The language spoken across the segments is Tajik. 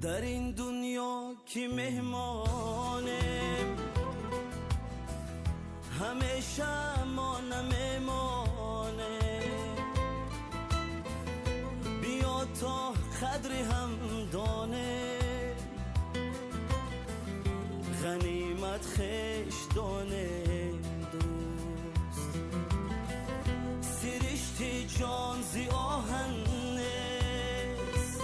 در این دنیا کی مهمانه، همیشه ما نمیمانه. بیا تا قدر هم دانه، غنیمت خیش دانه دوست. سرشت جان زی آهن نیست،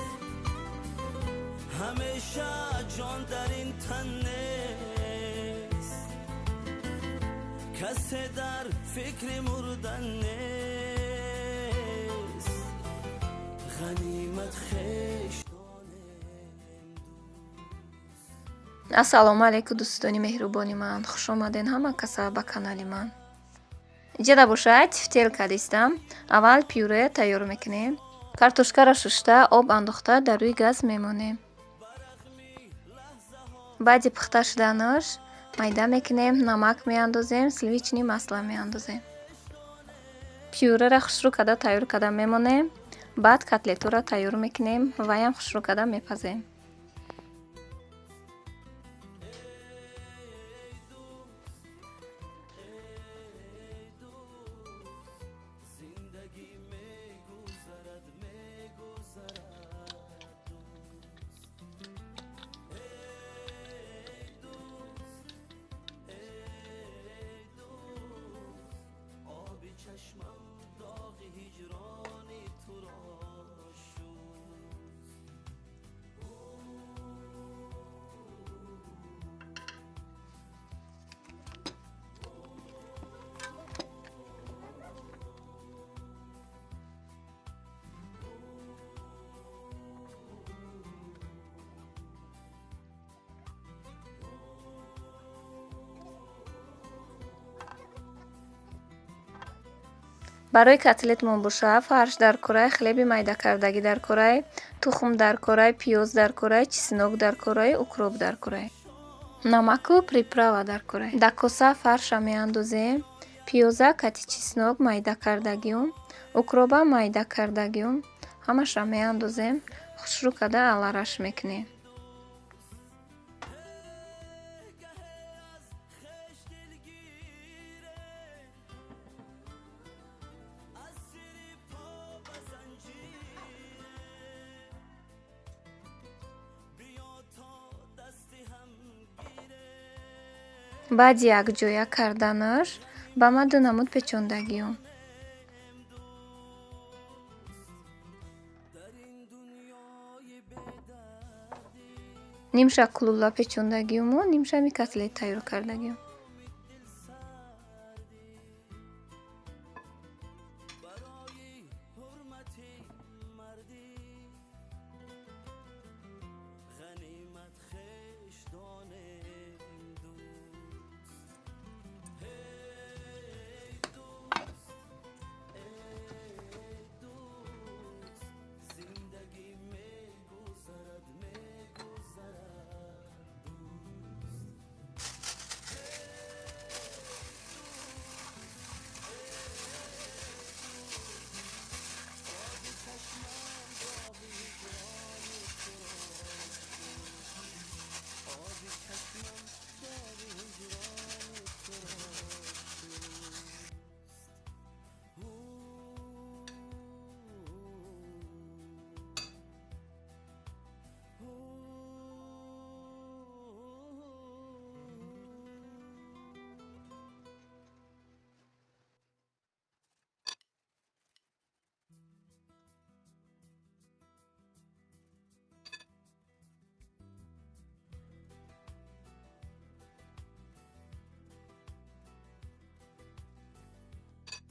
همیشه جان در این تن نیست. کسی در فکر مردن نیست، غنیمت خیش ассалому алайкум дӯстони меҳрубони ман, хуш омаден ҳама каса ба канали ман. иҷода бошад фитил кардистам. аввал пюре тайёр мекунем. картошкаро шушта об андохта дар рӯи газ мемонем. баъди пухта шуданаш майда мекунем, намак меандозем, сливични масла меандозем. пюреро хушрӯ карда тайёр карда мемонем. баъд котлетаро тайёр мекунем, ваям хушрӯ карда мепазем. барои котлетмон боша фарш дар кораи, хлеби майда кардаги дар кораи, тухм дар кораи, пиёз дар кораи, чеснок дар кораи, укроп дар кораи, намаку приправа дар кораи. дар коса фарша меандозем. пиёза, кати чеснок майда кардагиум, укроба майда кардагиум ҳамаша меандозем. хушрӯ карда алараш мекунем. баъди якҷоя карданаш ба мадду намуд печондагиём. нимша кулула печондагиёму нимшами котлет тайёр кардагиём.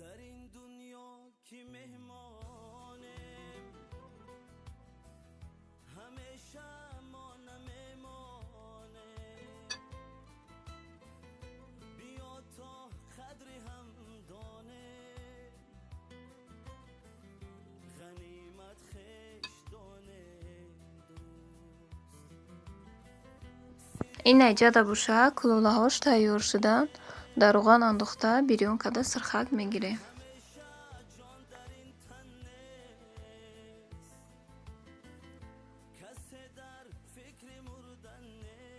در این دنیا کی مهمانه، همیشه ما نمیمانه. بیا تا قدر هم دانه، غنیمت خیش دانه دوست. ин наҷада боша кулулаҳош тайёр шуданд. дар рӯған андохта бирён карда сирхак мегирем. فکر مردن نیست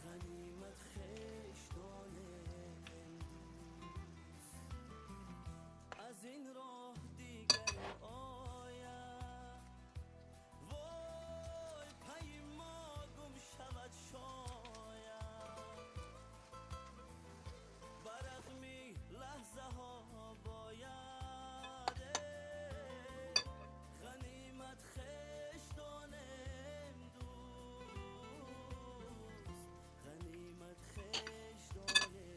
غنیمت خشتانه از این راه دیگر آید وای پی ما گم شود شاید برقمی لحظه ها باید غنیمت خشتانه امروز غنیمت خشتانه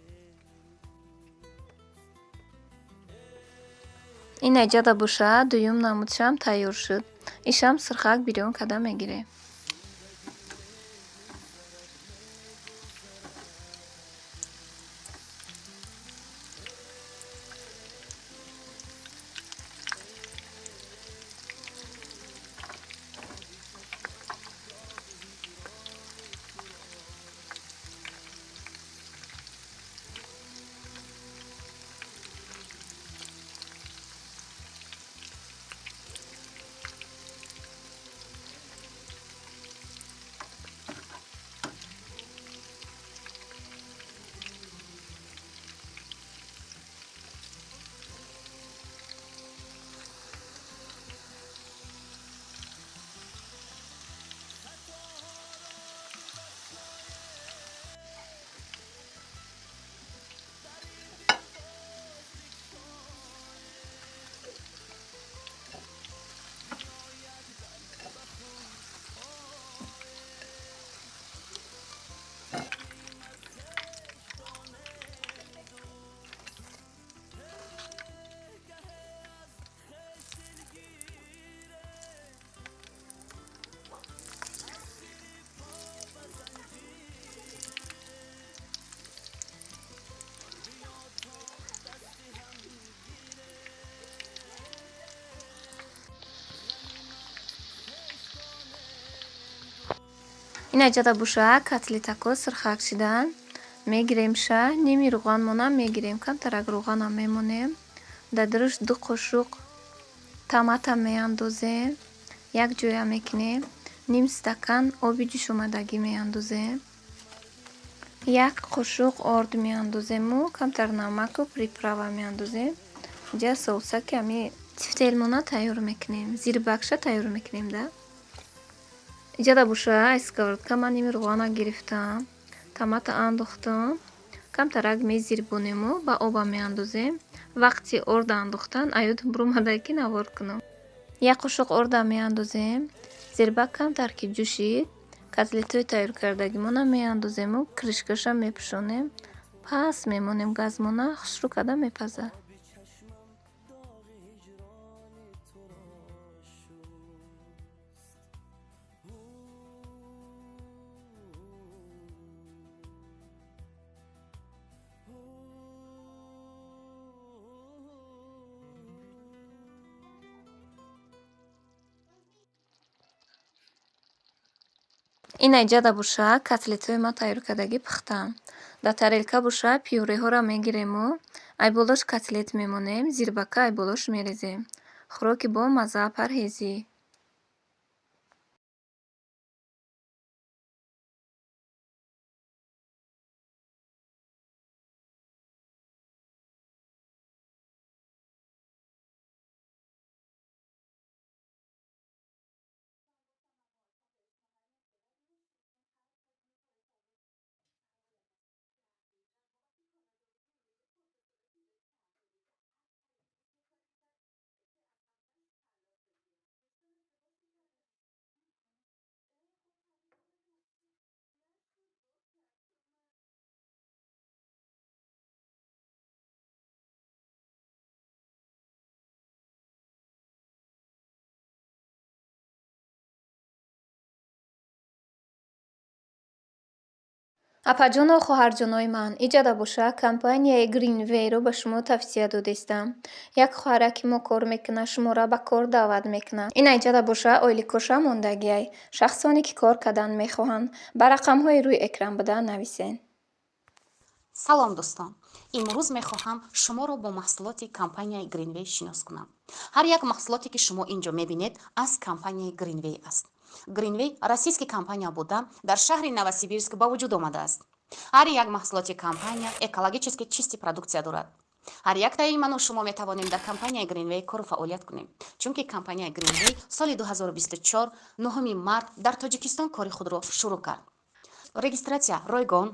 ин аҷада буша дуюм намудшам тайёр шуд. ишам сирхак бирён када мегире. ин аҷада буша котлетако сирхак шидан. Мегирем ша ними руғанмонам мегирем, камтарак руғанам мемонем. Дар ду қошуқ тамата меандозем, як ҷоя мекунем. Ним стакан оби ҷӯшомадагӣ меандозем. Як қошуқ орд меандозему, камтар намаку приправа меандозем. Ҷа соусаки ами тифтелмона тайёр мекунем, зирбакша тайёр мекунем да. Иҷада буша аз сковородка ман ними руғана гирифтам, тамата андохтам, камтарак мезирбонему, ба оба меандозем. Вақти орда андохтан аёдам бурӯмадаги ки навор кунам. Як қошуқ орда меандозем, зирбак камтар ки ҷӯшид, котлетои тайёр кардагимона меандозему, кришкаша мепӯшонем, пас мемонем газмона хушрӯ када мепазад. ин аҷада буша котлетои ма тайёр кардагӣ пухтаам. Дар тарелка буша пюреҳоро мегирему, айболош котлет мемонем, зирбака айболош мерезем. Хӯроки бо мазза парҳезӣ. Апаҷону хоҳарҷонои ман, иҷада буша компанияи Greenway-ро ба шумо тавсия додестам. Як хоҳараки мо кор мекунад, шуморо ба кор даъват мекунад. Ин аҷада буша ойли коша мондагиай. Шахсоне ки кор кардан мехоҳанд, ба рақамҳои рӯи экран буда нависен. салом дӯстон, имрӯз мехоҳам шуморо бо маҳсулоти компанияи Greenway шинос кунам. ҳар як маҳсулоте ки шумо инҷо мебинед аз компанияи Greenway аст. Greenway российский компания буда дар шаҳри Новосибирск ба вуҷуд омадааст. ҳар як маҳсулоти компания экологически чисти продуксия дорад. ҳар яктаи ману шумо метавонем дар компанияи Greenway кору фаъолият кунем, чунки компанияи Greenway соли 2024 9 март дар Тоҷикистон кори худро шурӯъ кард. регистратсия ройгон,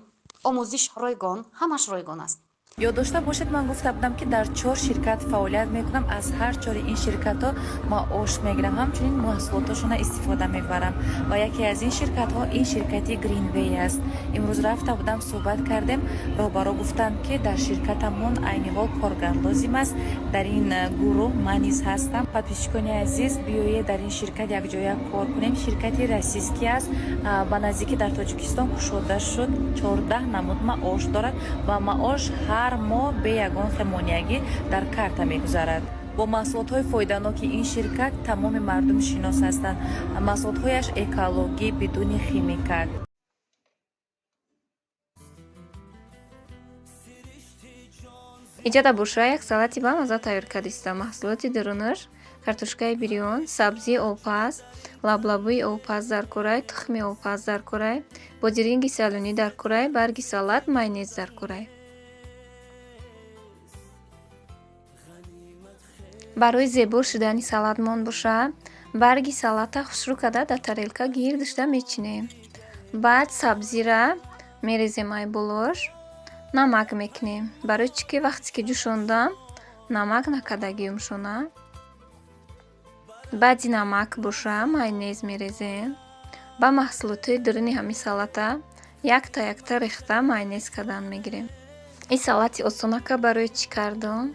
омӯзиш ройгон, ҳамаш ройгон аст. ёд дошта бошед, ман гуфта будам ки дар 4 ширкат фаъолият мекунам. аз ҳар 4 ин ширкатҳо маош мегирам, ҳамчунин маҳсулоташона истифода мебарам ва яке аз ин ширкатҳо ин ширкати Greenway аст. имрӯз рафта будам суҳбат кардем, роҳбаро гуфтанд ки дар ширкатамон айни ҳол коргар лозим аст. дар ин гурӯҳ ман низ ҳастам. подписчикони азиз, биёед дар ин ширкат якҷоя кор кунем. ширкати российский аст, ба наздикӣ дар Тоҷикистон кушода шуд. 14 намуд маош дорад ва маош ҳар моҳ бе ягон хемониягӣ дар карта мегузарад. бо маҳсулотҳои фоиданоки ин ширкат тамоми мардум шинос ҳастанд. маҳсулотҳояш экологӣ, бидуни химикат. иҷода буша як салати бамаза тайёр кардистам. маҳсулоти дурунаш, картошкаи бирён, сабзии обпаз, лаблабӯи обпаз дар кӯрай, тухми обпаз дар кӯрай, бодиринги салунӣ дар кӯрай, барги салат, майонез дар кӯрай. барои зебо шудани салатмон боша, барги салата хушрӯ карда дар тарелка гирдишда мечинем. баъд сабзира мерезем ай болош, намак мекунем. барои чӣ ки вақте ки ҷӯшондам намак накардаги умшона. баъди намак боша майонез мерезем. ба маҳсулотҳои дуруни ҳамин салата якта рехта майонез кардан мегирем. ин салати осонака барои чӣ кардон.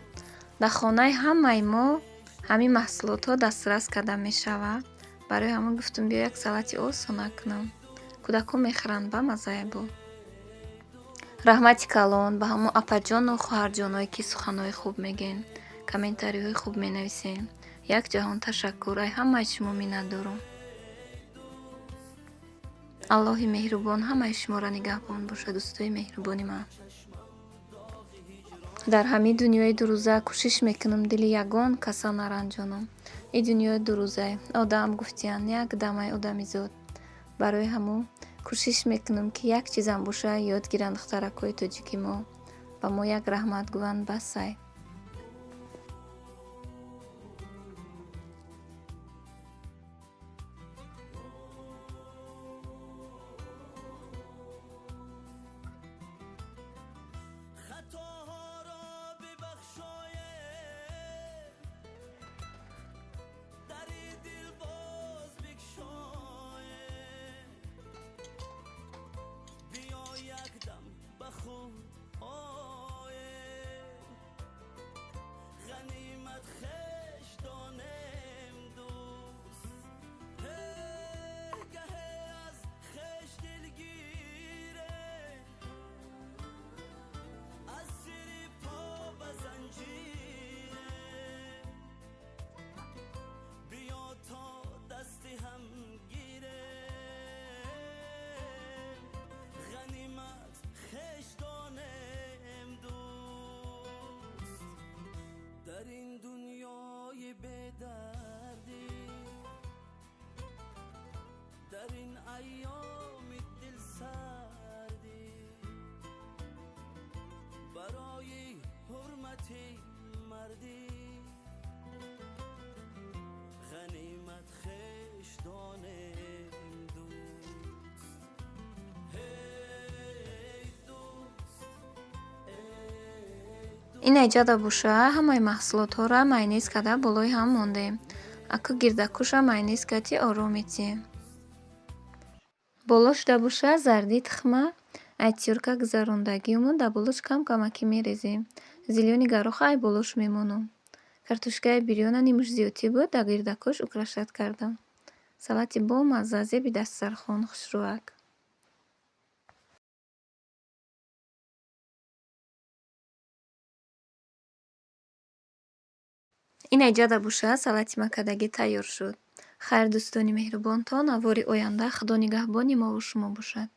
дар хонаи ҳамаи мо ҳамин маҳсулотҳо дастрас карда мешавад. барои ҳамон гуфтум биё як салати осона кунам. кӯдакон мехӯранд, ба маззае бо. раҳмати калон ба ҳамон апаҷону хоҳарҷоное ки суханҳои хуб мегӯянд, комментариҳои хуб менависем. якҷаҳон ташаккур, ай ҳамаи шумо миннатдорам. аллоҳи меҳрубон ҳамаи шуморо нигаҳбон бошад. дӯстои меҳрубони ман, дар ҳамин дунёи дурӯза кӯшиш мекунам дили ягон каса наранҷонам. ин дунёи дурӯзае, одам гуфтиянд як дамаи одамизод. барои ҳамон кӯшиш мекунам ки як чизам боша ёд гиранд духтаракҳои тоҷики мо. ба мо як раҳмат гӯянд, басай. خطاها را ببخشاید در این دل باز بگشاید بیا یک دم به خود آید غنیمت خش دانم دوست گه از خش دلگیره از زیر پا به زنجیره بیا تا دستی هم گیره غنیمت خش دانم دوست در این دنیای بیدردی در این ایام دل سردی برای حرمت مردی غنیمت خش دانم دوست هی دوست ин иҷода буша ҳамаи маҳсулотҳоро майонез карда болои ҳам мондем. аку гирдакуша майонез карди оромитӣ. боло шуда буша зарди тухма айтюрка гузарондагиуму дар болош кам-камакӣ мерезем. зилёни гароха ай болош мемонам. картошкаи бирёна нимуш зиёдтӣ буд, дар гирдакуш украшат кардам. салати бомазза, зеби дастархон, хушрӯяк. ин иҷода буша салати маккадагӣ тайёр шуд. хайр, дӯстони меҳрубон, то навори оянда худо нигаҳбони мо ва шумо бошад.